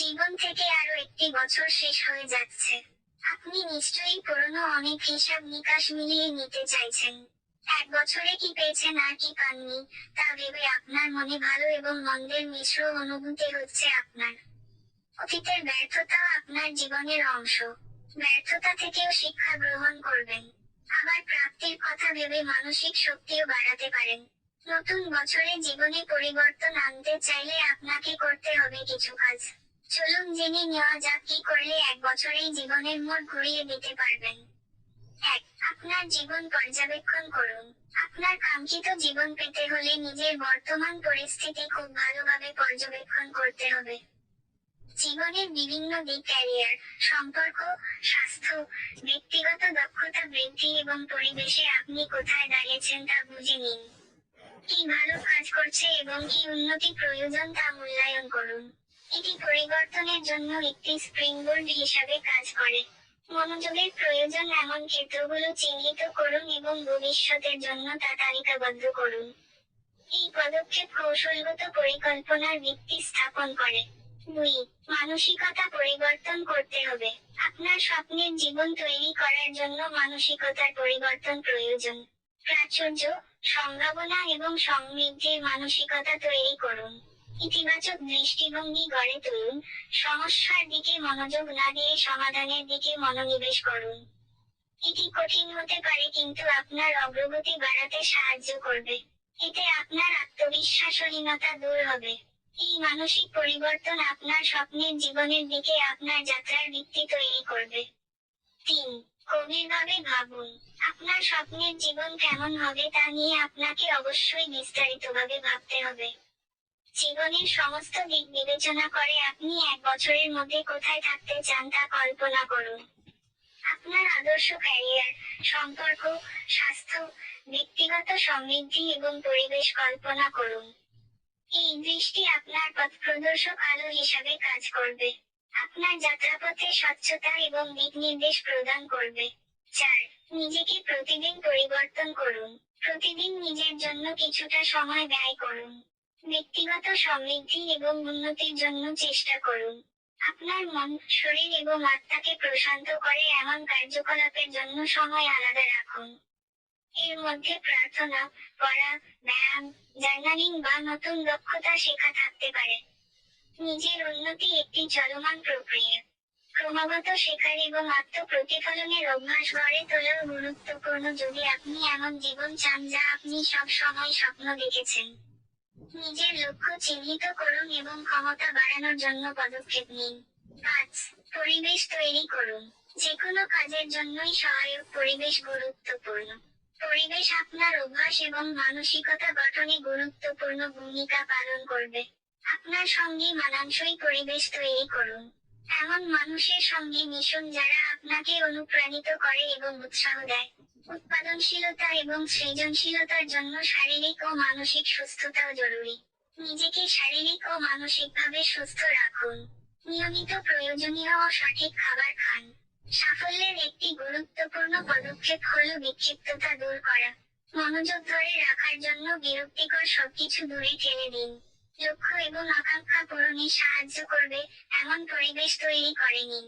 জীবন থেকে আরো একটি বছর শেষ হয়ে যাচ্ছে। আপনি নিশ্চয়ই পুরনো অনেক হিসাব নিকাশ মিলিয়ে নিতে চাইছেন। 1 বছরে কি পেয়েছেন আর কি পাননি, তা ভেবে আপনার মনে ভালো এবং মন্দের মিশ্র অনুভূতি হচ্ছে আপনার। অতীতের ব্যর্থতাও আপনার জীবনের অংশ। ব্যর্থতা থেকেও শিক্ষা গ্রহণ করবেন। আবার প্রাপ্তির কথা ভেবে মানসিক শক্তিও বাড়াতে পারেন। নতুন বছরে জীবনে পরিবর্তন আনতে চাইলে আপনাকে করতে হবে কিছু কাজ। চলুন জেনে নেওয়া যাক কি করলে 1 বছরেই জীবনের মোড় ঘুরিয়ে দিতে পারবেন। 1. আপনার জীবন পর্যবেক্ষণ করুন। আপনার কাঙ্ক্ষিত জীবন পেতে হলে নিজের বর্তমান পরিস্থিতি খুব ভালোভাবে পর্যবেক্ষণ করতে হবে। জীবনের বিভিন্ন দিক, ক্যারিয়ার, সম্পর্ক, স্বাস্থ্য, ব্যক্তিগত দক্ষতা বৃদ্ধি এবং পরিবেশে আপনি কোথায় দাঁড়িয়েছেন তা বুঝে নিন। কি ভালো কাজ করছে এবং কি উন্নতি প্রয়োজন তা মূল্যায়ন করুন। এটি পরিবর্তনের জন্য একটি স্প্রিংবোর্ড হিসাবে কাজ করে। মনোযোগের প্রয়োজন এমন ক্ষেত্রগুলো চিহ্নিত করুন এবং ভবিষ্যতের জন্য তা তালিকাবদ্ধ করুন। এই পদক্ষেপ কৌশলগত পরিকল্পনার ভিত্তি স্থাপন করে। 2. মানসিকতা পরিবর্তন করতে হবে। আপনার স্বপ্নের জীবন তৈরি করার জন্য মানসিকতার পরিবর্তন প্রয়োজন। প্রাচুর্য, সম্ভাবনা এবং সমৃদ্ধির মানসিকতা তৈরি করুন। ইতিবাচক দৃষ্টিভঙ্গি গড়ে তুলুন, সমস্যার দিকে মনোযোগ না দিয়ে সমাধানের দিকে মনোনিবেশ করুন। এটি কঠিন হতে পারে কিন্তু আপনার অগ্রগতি বাড়াতে সাহায্য করবে। এতে আপনার আত্মবিশ্বাসহীনতা দূর হবে। এই মানসিক পরিবর্তন আপনার স্বপ্নের জীবনের দিকে আপনার যাত্রার ভিত্তি তৈরি করবে। 3. গভীরভাবে ভাবুন। আপনার স্বপ্নের জীবন কেমন হবে তা নিয়ে আপনাকে অবশ্যই বিস্তারিতভাবে ভাবতে হবে। জীবনের সমস্ত দিক বিবেচনা করে আপনি 1 বছরের মধ্যে কোথায় থাকতে চান তা কল্পনা করুন। আপনার আদর্শ ক্যারিয়ার, সম্পর্ক, স্বাস্থ্য, ব্যক্তিগত সমৃদ্ধি এবং পরিবেশ কল্পনা করুন। এই দৃষ্টি আপনার পথ প্রদর্শক আলো হিসাবে কাজ করবে। আপনার যাত্রাপথে স্বচ্ছতা এবং দিক নির্দেশ প্রদান করবে। 4. নিজেকে প্রতিদিন পরিবর্তন করুন। প্রতিদিন নিজের জন্য কিছুটা সময় ব্যয় করুন। ব্যক্তিগত সমৃদ্ধি এবং উন্নতির জন্য চেষ্টা করুন। আপনার মন, শরীর এবং আত্মাকে প্রশান্ত করে এমন কার্যকলাপের জন্য সময় আলাদা রাখুন। এর মধ্যে প্রার্থনা, পড়া, ব্যায়াম, জার্নালিং বা নতুন দক্ষতা শেখা থাকতে পারে। নিজের উন্নতি একটি চলমান প্রক্রিয়া। ক্রমাগত শেখার এবং আত্মপ্রতিফলনের অভ্যাস গড়ে তোলাও গুরুত্বপূর্ণ যদি আপনি এমন জীবন চান যা আপনি সব সময় স্বপ্ন দেখেছেন। নিজের লক্ষ্য চিহ্নিত করুন এবং ক্ষমতা বাড়ানোর জন্য পদক্ষেপ নিন। 5. পরিবেশ তৈরি করুন। যেকোনো কাজের জন্যই সহায়ক পরিবেশ গুরুত্বপূর্ণ। পরিবেশ আপনার অভ্যাস এবং মানসিকতা গঠনে গুরুত্বপূর্ণ ভূমিকা পালন করবে। আপনার সঙ্গে মানানসই পরিবেশ তৈরি করুন। এমন মানুষের সঙ্গে মিশুন যারা আপনাকে অনুপ্রাণিত করে এবং উৎসাহ দেয়। উৎপাদনশীলতা এবং সৃজনশীলতার জন্য শারীরিক ও মানসিক সুস্থতাও জরুরি। নিজেকে শারীরিক ও মানসিকভাবে সুস্থ রাখুন। নিয়মিত প্রয়োজনীয় ও সঠিক খাবার খান। সাফল্যের একটি গুরুত্বপূর্ণ পদক্ষেপ হলো বিক্ষিপ্ততা দূর করা। মনোযোগ ধরে রাখার জন্য বিরক্তিকর সবকিছু দূরে ঠেলে দিন। লক্ষ্য এবং আকাঙ্ক্ষা পূরণে সাহায্য করবে এমন পরিবেশ তৈরি করে নিন।